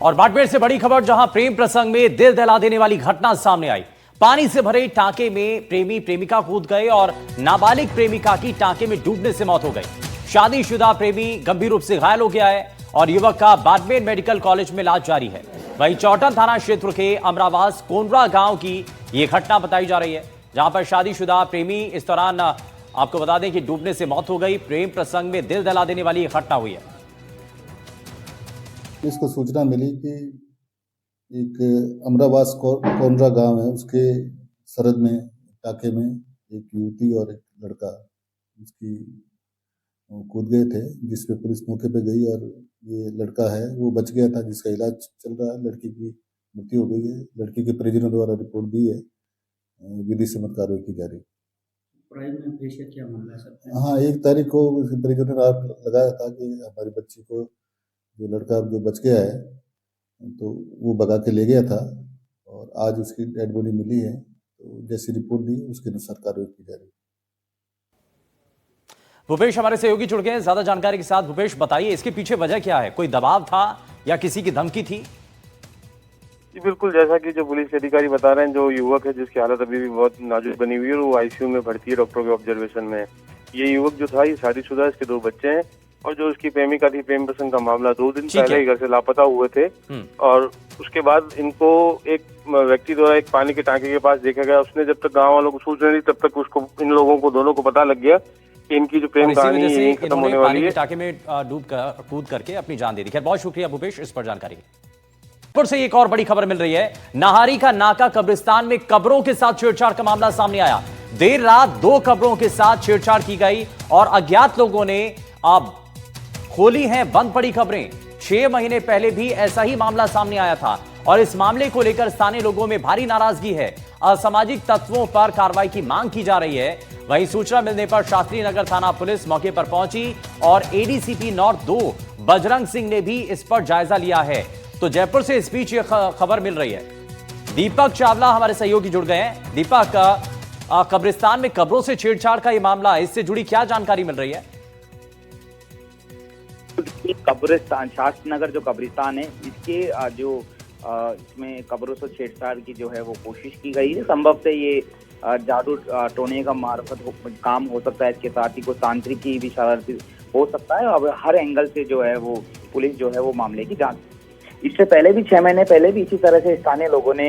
और बाड़मेर से बड़ी खबर, जहां प्रेम प्रसंग में दिल दहला देने वाली घटना सामने आई। पानी से भरे टांके में प्रेमी प्रेमिका कूद गए और नाबालिग प्रेमिका की टांके में डूबने से मौत हो गई। शादीशुदा प्रेमी गंभीर रूप से घायल हो गया है और युवक का बाड़मेर मेडिकल कॉलेज में इलाज जारी है। वहीं चौटन थाना क्षेत्र के अमरावास कोनरा गांव की यह घटना बताई जा रही है, जहां पर शादीशुदा प्रेमी इस दौरान आपको बता दें कि डूबने से मौत हो गई। प्रेम प्रसंग में दिल दहला देने वाली यह घटना हुई है। इसको सूचना मिली कि एक अमरावास कोनरा गांव है, उसके सरहद में टाके में एक युवती और एक लड़का उसकी कूद गए थे, जिसपे पुलिस मौके पे गई और ये लड़का है वो बच गया था, जिसका इलाज चल रहा है। लड़की की मृत्यु हो गई है। लड़की के परिजनों द्वारा रिपोर्ट दी है, विधि सम्मत कार्रवाई की जा रही है। क्या मामला है सर? हाँ, 1 तारीख को उसके परिजनों ने आरोप लगाया था कि हमारी बच्ची को जो लड़का जो बच गया है तो वो भगा के ले गया था और आज उसकी डेड बॉडी मिली है। तो जैसी रिपोर्ट दी उसके अनुसार कार्रवाई की जा रही है। भूपेश हमारे सहयोगी जुड़ गए हैं ज्यादा जानकारी के साथ। भूपेश बताइए, इसके पीछे वजह क्या है? कोई दबाव था या किसी की धमकी थी? जी बिल्कुल, जैसा कि जो पुलिस के अधिकारी बता रहे हैं, जो युवक है जिसकी हालत अभी भी बहुत नाजुक बनी हुई है और वो आईसीयू में भर्ती है, डॉक्टर के ऑब्जर्वेशन में। ये युवक जो था ये शादीशुदा, इसके 2 बच्चे हैं और जो उसकी प्रेमिका थी, प्रेम प्रसंग का मामला 2 दिन पहले ही घर से लापता हुए थे। और उसके बाद इनको एक व्यक्ति द्वारा एक पानी के टांके के पास देखा गया। उसने जब तक गाँव वालों को सूचना दी तब तक उसको इन लोगों को दोनों को पता लग गया कि इनकी जो प्रेम कहानी है यहीं खत्म होने वाली है। टाके में कूद करके अपनी जान दे दी। खैर, बहुत शुक्रिया भूपेश इस पर जानकारी। पर से एक और बड़ी खबर मिल रही है। नाहरी का नाका कब्रिस्तान में कब्रों के साथ छेड़छाड़ का मामला सामने आया। देर रात 2 कब्रों के साथ छेड़छाड़ की गई और अज्ञात लोगों ने अब खोली हैं बंद पड़ी खबरें। 6 महीने पहले भी ऐसा ही मामला सामने आया था और इस मामले को लेकर स्थानीय लोगों में भारी नाराजगी है। असामाजिक तत्वों पर कार्रवाई की मांग की जा रही है। वहीं सूचना मिलने पर शास्त्री नगर थाना पुलिस मौके पर पहुंची और एडीसीपी नॉर्थ 2 बजरंग सिंह ने भी इस पर जायजा लिया है। तो जयपुर से इस बीच यह खबर मिल रही है। दीपक चावला हमारे सहयोगी जुड़ गए हैं। दीपक, कब्रिस्तान में कब्रों से छेड़छाड़ का यह मामला, इससे जुड़ी क्या जानकारी मिल रही है? कब्रिस्तान, शास्त्री नगर जो कब्रिस्तान है, इसके जो इसमें कब्रों से छेड़छाड़ की जो है वो कोशिश की गई है। संभव से ये जादू टोने का मार्फत काम हो सकता है। इसके साथ ही कोई तांत्रिकी भी शरारती हो सकता है। अब हर एंगल से जो है वो पुलिस जो है वो मामले की जांच। इससे पहले भी 6 महीने पहले भी इसी तरह से स्थानीय लोगों ने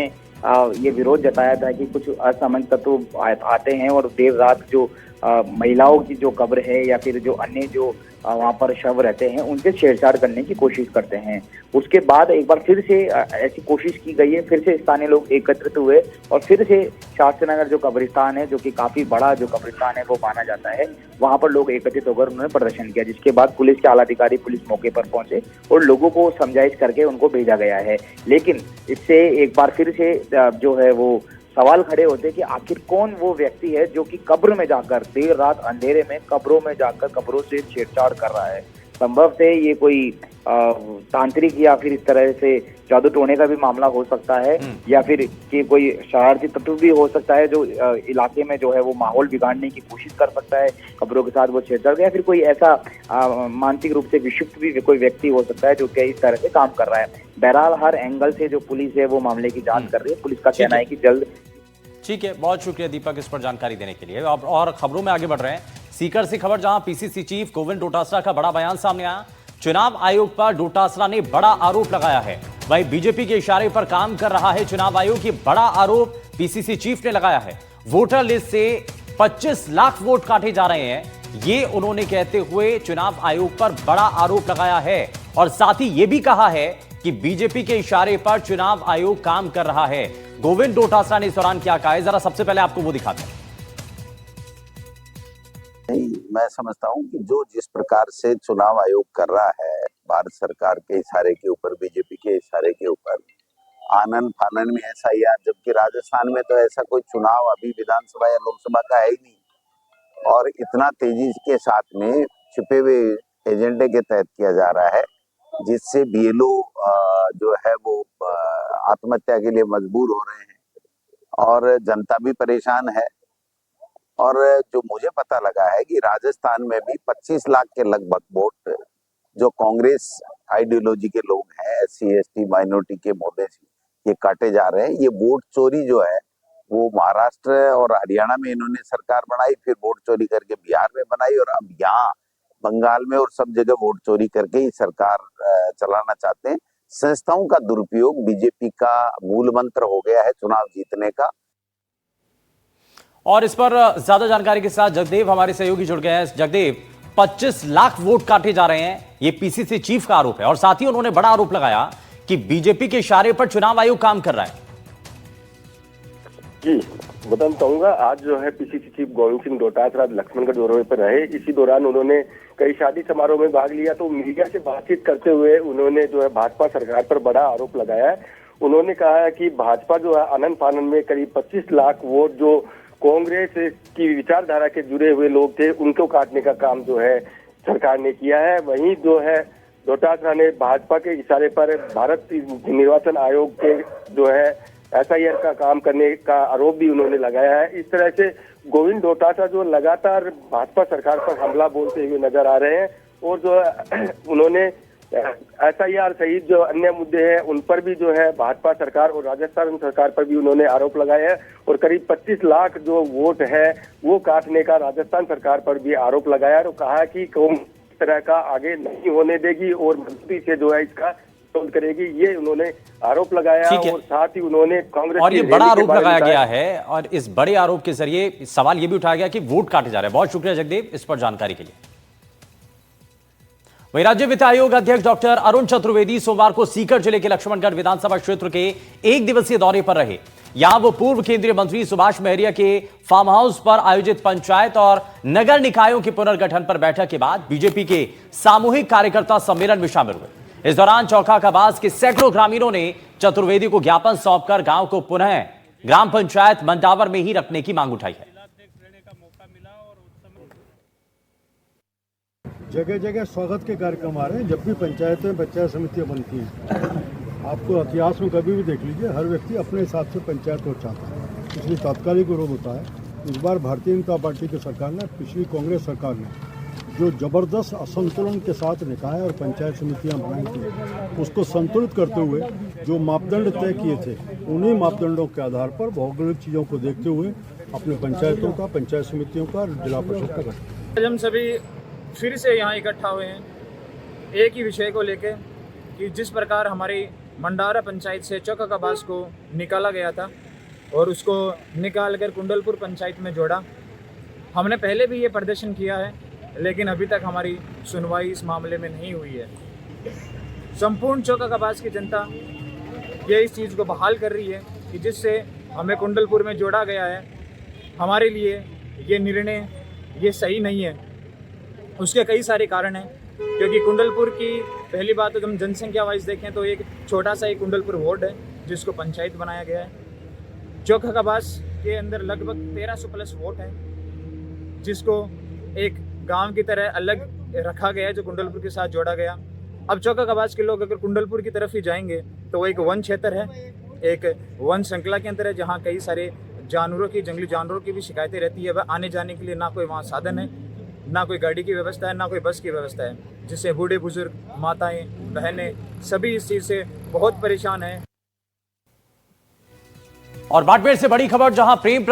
ये विरोध जताया था कि कुछ असामाजिक तत्व आते हैं और देर रात जो महिलाओं की जो कब्र है या फिर जो अन्य जो वहाँ पर शव रहते हैं उनसे छेड़छाड़ करने की कोशिश करते हैं। उसके बाद एक बार फिर से ऐसी कोशिश की गई है। फिर से स्थानीय लोग एकत्रित हुए और फिर से शास्त्री नगर जो कब्रिस्तान है, जो कि काफी बड़ा जो कब्रिस्तान है वो माना जाता है, वहाँ पर लोग एकत्रित होकर उन्होंने प्रदर्शन किया। जिसके बाद पुलिस के आला अधिकारी पुलिस मौके पर पहुंचे और लोगों को समझाइश करके उनको भेजा गया है। लेकिन इससे एक बार फिर से जो है वो सवाल खड़े होते हैं कि आखिर कौन वो व्यक्ति है जो कि कब्र में जाकर देर रात अंधेरे में कब्रों में जाकर कब्रों से छेड़छाड़ कर रहा है। संभव से ये कोई तांत्रिक या फिर इस तरह से जादू टोने का भी मामला हो सकता है या फिर कि कोई शरारती तत्व भी हो सकता है जो इलाके में जो है वो माहौल बिगाड़ने की कोशिश कर सकता है। कब्रों के साथ वो छेड़छाड़ या फिर कोई ऐसा मानसिक रूप से विक्षिप्त भी कोई व्यक्ति हो सकता है जो कि इस तरह से काम कर रहा है। बहरहाल हर एंगल से जो पुलिस है वो मामले की जांच कर रही है। पुलिस का कहना है कि जल्द। ठीक है, बहुत शुक्रिया दीपक इस पर जानकारी देने के लिए। और खबरों में आगे बढ़ रहे हैं। सीकर से खबर, जहां पीसीसी चीफ गोविंद डोटासरा का बड़ा बयान सामने आया। चुनाव आयोग पर डोटासरा ने बड़ा आरोप लगाया है। वहीं बीजेपी के इशारे पर काम कर रहा है चुनाव आयोग, की बड़ा आरोप पीसीसी चीफ ने लगाया है। वोटर लिस्ट से 25 लाख वोट काटे जा रहे हैं, ये उन्होंने कहते हुए चुनाव आयोग पर बड़ा आरोप लगाया है। और साथ ही यह भी कहा है कि बीजेपी के इशारे पर चुनाव आयोग काम कर रहा है। गोविंद डोटासरा ने इस दौरान क्या कहा है, जरा सबसे पहले आपको वो दिखाते हैं। नहीं, मैं समझता हूं कि जो जिस प्रकार से चुनाव आयोग कर रहा है, भारत सरकार के इशारे के ऊपर, बीजेपी के इशारे के ऊपर, आनन फानन में एसआईआर, जबकि राजस्थान में तो ऐसा कोई चुनाव अभी विधानसभा या लोकसभा का है ही नहीं। और इतना तेजी के साथ में छिपे हुए एजेंडे के तहत किया जा रहा है, जिससे बीएलओ जो है वो आत्महत्या के लिए मजबूर हो रहे हैं और जनता भी परेशान है। और जो मुझे पता लगा है कि राजस्थान में भी 25 लाख के लगभग वोट जो कांग्रेस आइडियोलॉजी के लोग हैं, SC ST माइनॉरिटी के मुद्दे से ये काटे जा रहे हैं। ये वोट चोरी जो है वो महाराष्ट्र और हरियाणा में इन्होंने सरकार बनाई, फिर वोट चोरी करके बिहार में बनाई, और अब यहाँ बंगाल में और सब जगह वोट चोरी करके ही सरकार चलाना चाहते हैं। संस्थाओं का दुरुपयोग बीजेपी का मूल मंत्र हो गया है चुनाव जीतने का। और इस पर ज्यादा जानकारी के साथ जगदेव हमारे सहयोगी जुड़ गए हैं। जगदेव, 25 लाख वोट काटे जा रहे हैं, ये PCC चीफ का आरोप है, और साथ ही उन्होंने बड़ा आरोप लगाया कि बीजेपी के इशारे पर चुनाव आयोग काम कर रहा है। जी, बताना चाहूंगा, आज जो है PCC चीफ गोविंद सिंह डोटासरा लक्ष्मणगढ़ दौरे पर रहे। इसी दौरान उन्होंने कई शादी समारोह में भाग लिया, तो मीडिया से बातचीत करते हुए उन्होंने जो है भाजपा सरकार पर बड़ा आरोप लगाया है। उन्होंने कहा है कि भाजपा जो है आनन फानन में करीब 25 लाख वोट जो कांग्रेस की विचारधारा के जुड़े हुए लोग थे उनको काटने का काम जो है सरकार ने किया है। वहीं जो है डोटासरा ने भाजपा के इशारे पर भारत निर्वाचन आयोग के जो है SIR का काम करने का आरोप भी उन्होंने लगाया है। इस तरह से गोविंद डोटासरा जो लगातार भाजपा सरकार पर हमला बोलते हुए नजर आ रहे हैं, और जो उन्होंने SIR सहित जो अन्य मुद्दे हैं उन पर भी जो है भाजपा सरकार और राजस्थान सरकार पर भी उन्होंने आरोप लगाया है, और करीब 25 लाख जो वोट है वो काटने का राजस्थान सरकार पर भी आरोप लगाया है, और कहा कि कौन इस तरह का आगे नहीं होने देगी और मजबूती से जो है इसका विरोध करेगी, ये उन्होंने आरोप लगाया। और साथ ही उन्होंने कांग्रेस और ये बड़ा आरोप लगाया गया है, और इस बड़े आरोप के जरिए सवाल ये भी उठाया गया कि वोट काटे जा रहे हैं। बहुत शुक्रिया जगदेव इस पर जानकारी के लिए। वहीं राज्य वित्त आयोग अध्यक्ष डॉक्टर अरुण चतुर्वेदी सोमवार को सीकर जिले के लक्ष्मणगढ़ विधानसभा क्षेत्र के 1 दिवसीय दौरे पर रहे। यहां वो पूर्व केंद्रीय मंत्री सुभाष महरिया के फार्म हाउस पर आयोजित पंचायत और नगर निकायों के पुनर्गठन पर बैठक के बाद बीजेपी के सामूहिक कार्यकर्ता सम्मेलन में शामिल हुए। इस दौरान चौका कबास के सैकड़ों ग्रामीणों ने चतुर्वेदी को ज्ञापन सौंपकर गांव को पुनः ग्राम पंचायत मंडावर में ही रखने की मांग उठाई है। जगह जगह स्वागत के कार्यक्रम आ रहे हैं। जब भी पंचायत समितियां बनती हैं, आपको इतिहास में कभी भी देख लीजिए, हर व्यक्ति अपने हिसाब से पंचायत को चाहता है, इसलिए तात्कालिक विरोध होता है। इस बार भारतीय जनता पार्टी की सरकार ने, पिछली कांग्रेस सरकार ने जो जबरदस्त असंतुलन के साथ निकाय और पंचायत समितियां बनाई थी, उसको संतुलित करते हुए जो मापदंड तय किए थे, उन्हीं मापदंडों के आधार पर भौगोलिक चीज़ों को देखते हुए अपने पंचायतों का, पंचायत समितियों का, जिला परिषद का गठन। हम सभी फिर से यहाँ इकट्ठा हुए हैं एक ही विषय को लेकर कि जिस प्रकार हमारी मंडारा पंचायत से चौका कबास को निकाला गया था और उसको निकाल कर कुंडलपुर पंचायत में जोड़ा। हमने पहले भी ये प्रदर्शन किया है, लेकिन अभी तक हमारी सुनवाई इस मामले में नहीं हुई है। संपूर्ण चौका कबास की जनता ये इस चीज़ को बहाल कर रही है कि जिससे हमें कुंडलपुर में जोड़ा गया है, हमारे लिए ये निर्णय ये सही नहीं है। उसके कई सारे कारण हैं, क्योंकि कुंडलपुर की पहली बात तो हम जनसंख्या वाइज देखें तो एक छोटा सा एक कुंडलपुर वार्ड है जिसको पंचायत बनाया गया है। चौका कबास के अंदर लगभग 1300+ वोट है, जिसको एक गांव की तरह अलग रखा गया है जो कुंडलपुर के साथ जोड़ा गया। अब चौका कबास के लोग अगर कुंडलपुर की तरफ ही जाएंगे तो वो एक वन क्षेत्र है, एक वन श्रृंखला के अंदर है, जहाँ कई सारे जानवरों की, जंगली जानवरों की भी शिकायतें रहती है। वह आने जाने के लिए ना कोई वहाँ साधन है, ना कोई गाड़ी की व्यवस्था है, ना कोई बस की व्यवस्था है, जिससे बूढ़े बुजुर्ग, माताएं, बहनें सभी इस चीज़ से बहुत परेशान हैं। और बाड़मेर से बड़ी खबर, जहां प्रेम